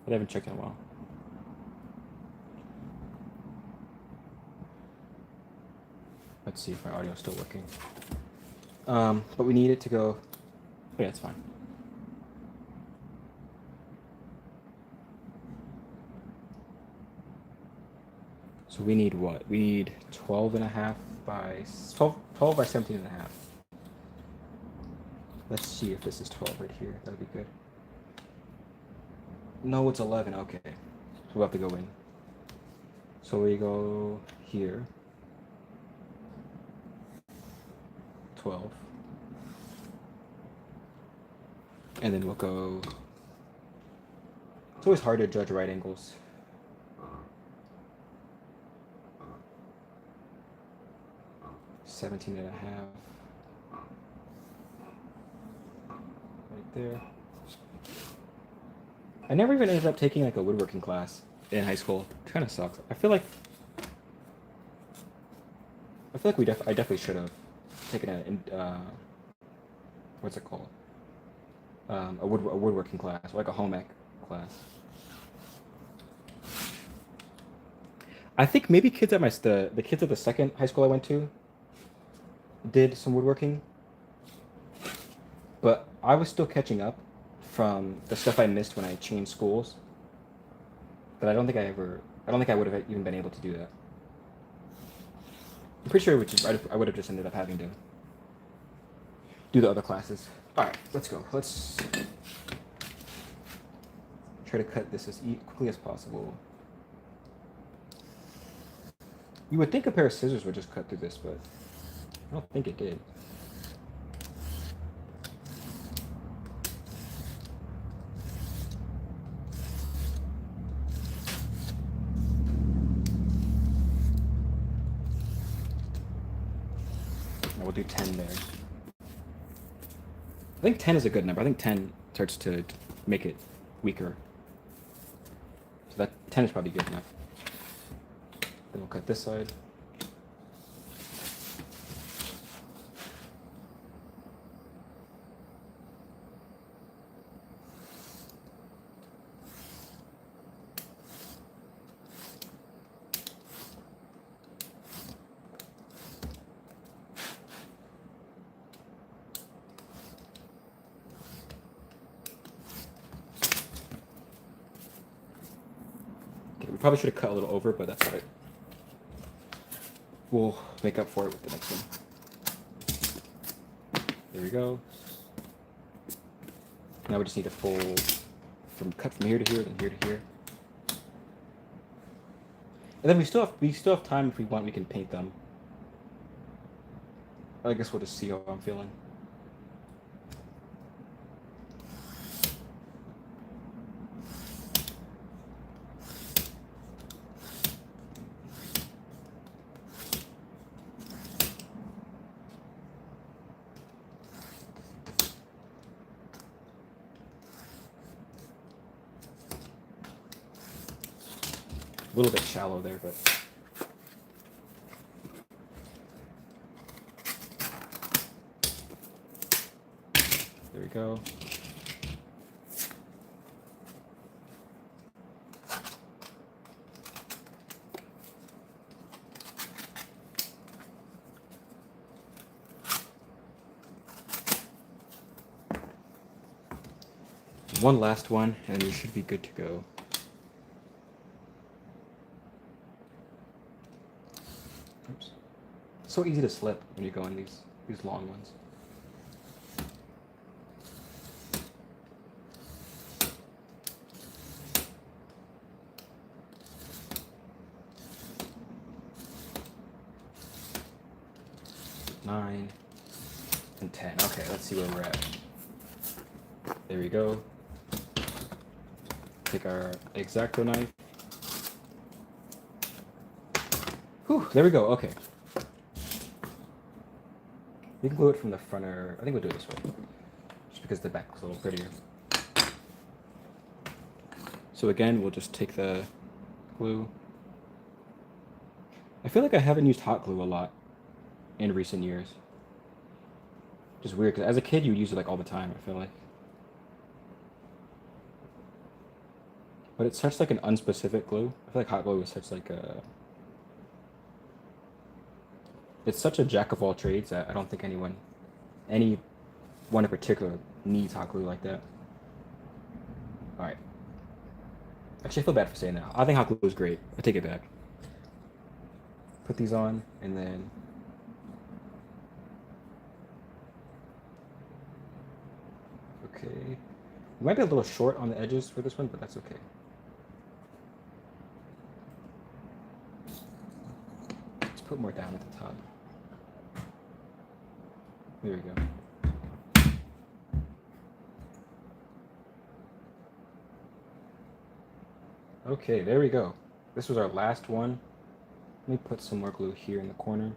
I haven't checked in a while. Let's see if my audio is still working. But we need it to go. Oh, yeah, it's fine. So we need what? We need 12 and a half by 12 by 17 and a half. Let's see if this is 12 right here. That would be good. No, it's 11. Okay. So we'll have to go in. So we go here. 12. And then we'll go. It's always hard to judge right angles. $17 and a half. Right there. I never even ended up taking like a woodworking class in high school. It kind of sucks. I feel like I definitely should have taken what's it called? A woodworking class, like a home ec class. I think maybe kids at the kids at the second high school I went to did some woodworking, but I was still catching up from the stuff I missed when I changed schools. But I don't think I would have even been able to do that. I'm pretty sure I would have just ended up having to do the other classes. All right, let's go. Let's try to cut this as quickly as possible. You would think a pair of scissors would just cut through this, but I don't think it did. We'll do 10 there. I think 10 is a good number. I think 10 starts to make it weaker. So that 10 is probably good enough. Then we'll cut this side. Probably should have cut a little over, but that's all right. We'll make up for it with the next one. There we go. Now we just need to fold cut from here to here, then here to here. And then we still have time if we want. We can paint them. I guess we'll just see how I'm feeling. A little bit shallow there, but there we go. One last one, and we should be good to go. Oops. So easy to slip when you go in these long ones. Nine and 10. Okay, let's see where we're at. There we go. Take our X-Acto knife. Whew, there we go. Okay. We can glue it from the front, or I think we'll do it this way, just because the back looks a little prettier. So again, we'll just take the glue. I feel like I haven't used hot glue a lot in recent years. Just weird, because as a kid, you would use it like all the time, I feel like. But it's such like an unspecific glue. I feel like hot glue is such like a... It's such a jack of all trades that I don't think anyone in particular needs hot glue like that. All right. Actually, I feel bad for saying that. I think hot glue is great. I take it back. Put these on, and then... Okay. We might be a little short on the edges for this one, but that's okay. Let's put more down at the top. There we go. Okay, there we go. This was our last one. Let me put some more glue here in the corner.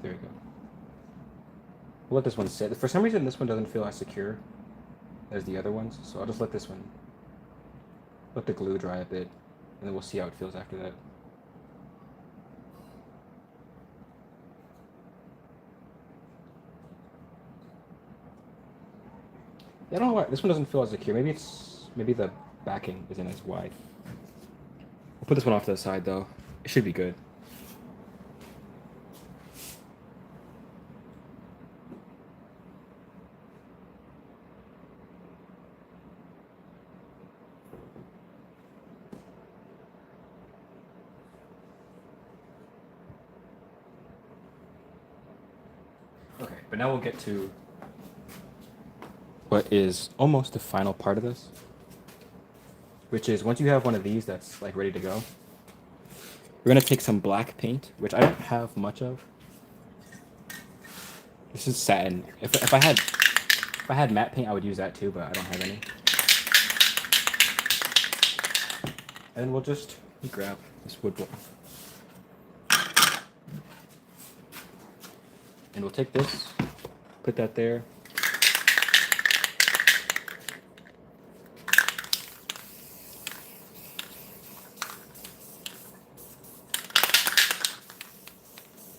There we go. We'll let this one sit. For some reason, this one doesn't feel as secure as the other ones, so I'll just let this one, let the glue dry a bit, and then we'll see how it feels after that. I don't know why this one doesn't feel as secure. Maybe the backing isn't as wide. We'll put this one off to the side though. It should be good. Okay, but now we'll get to what is almost the final part of this, which is once you have one of these that's like ready to go, we're gonna take some black paint, which I don't have much of. This is satin. If I had matte paint, I would use that too, but I don't have any. And we'll just grab this wood block. And we'll take this, put that there.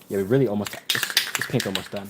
Yeah, we really almost, this paint's almost done.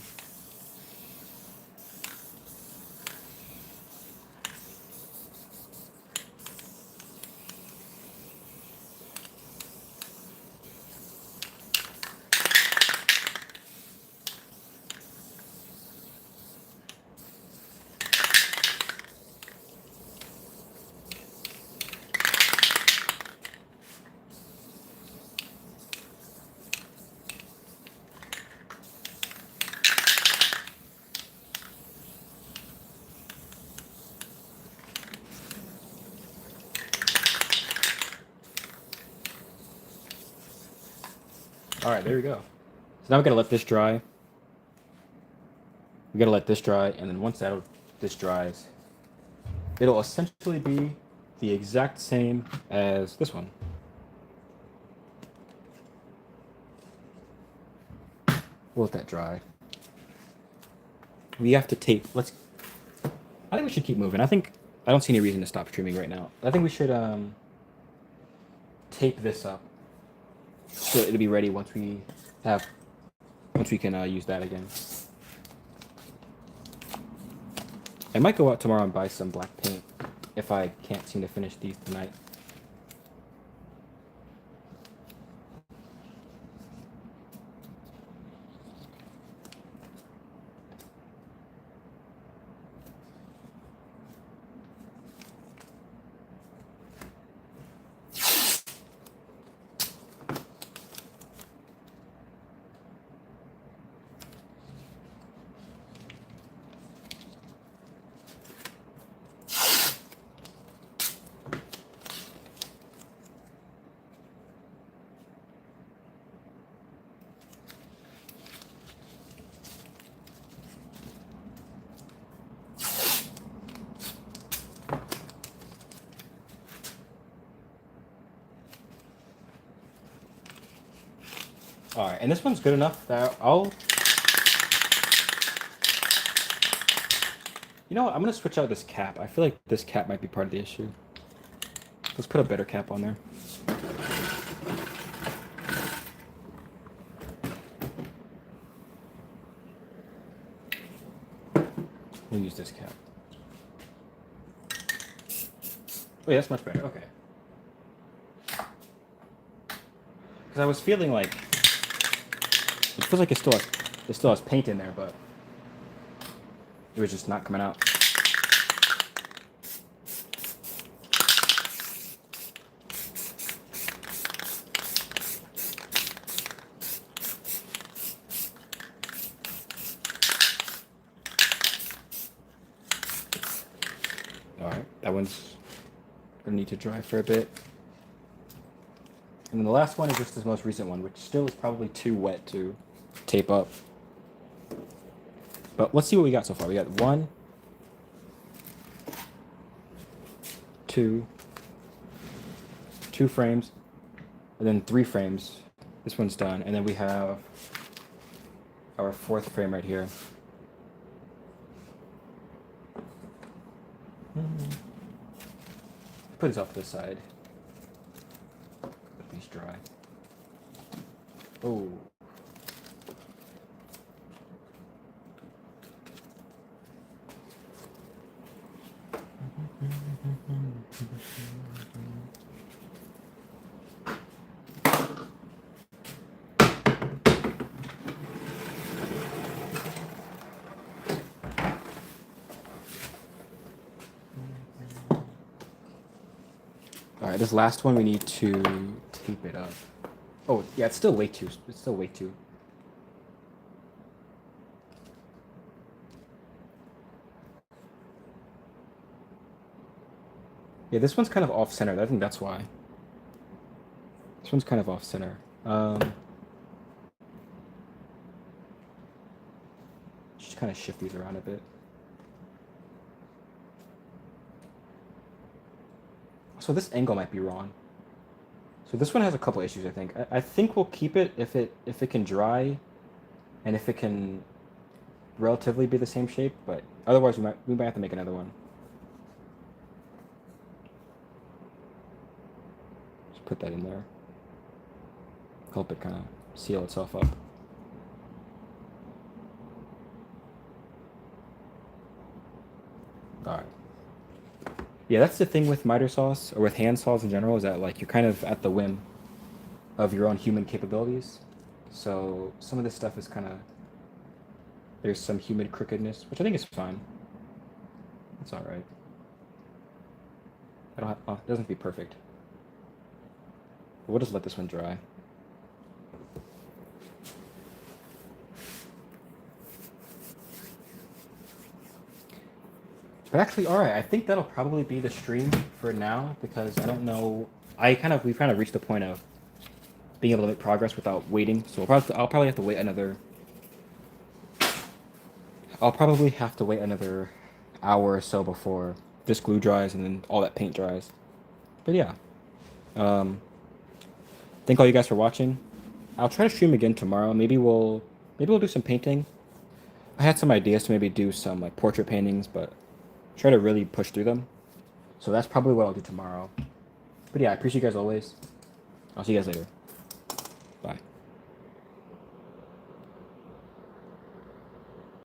All right, there we go. So now we gotta let this dry. We gotta let this dry, and then once this dries, it'll essentially be the exact same as this one. We'll let that dry. We have to tape. I think we should keep moving. I don't see any reason to stop streaming right now. I think we should tape this up so it'll be ready once we can use that again. I might go out tomorrow and buy some black paint if I can't seem to finish these tonight. All right, and this one's good enough that I'll. You know what? I'm gonna switch out this cap. I feel like this cap might be part of the issue. Let's put a better cap on there. We'll use this cap. Oh, yeah, that's much better. Okay. Because I was feeling like it feels like it still has paint in there, but it was just not coming out. All right, that one's gonna need to dry for a bit. And then the last one is just this most recent one, which still is probably too wet to tape up. But let's see what we got so far. We got 1, 2 frames, and then 3 frames. This one's done, and then we have our 4th frame right here. Put this off to the side. At least dry. Oh. All right, this last one we need to tape it up. Oh, yeah, it's still way too. It's still way too. Yeah, this one's kind of off center. I think that's why. This one's kind of off center. Just kind of shift these around a bit. So this angle might be wrong. So this one has a couple issues, I think. I think we'll keep it if it can dry, and if it can relatively be the same shape. But otherwise, we might have to make another one. Just put that in there. Help it kind of seal itself up. All right. Yeah, that's the thing with miter saws, or with hand saws in general, is that like you're kind of at the whim of your own human capabilities. So some of this stuff is kind of, there's some human crookedness, which I think is fine. It's all right. I don't have, it doesn't have to be perfect. But we'll just let this one dry. But actually, all right, I think that'll probably be the stream for now, because I don't know. We've kind of reached the point of being able to make progress without waiting. So I'll probably have to wait another. I'll probably have to wait another hour or so before this glue dries and then all that paint dries. But yeah, thank all you guys for watching. I'll try to stream again tomorrow. Maybe we'll do some painting. I had some ideas to maybe do some like portrait paintings, but try to really push through them. So that's probably what I'll do tomorrow. But yeah, I appreciate you guys always. I'll see you guys later. Bye.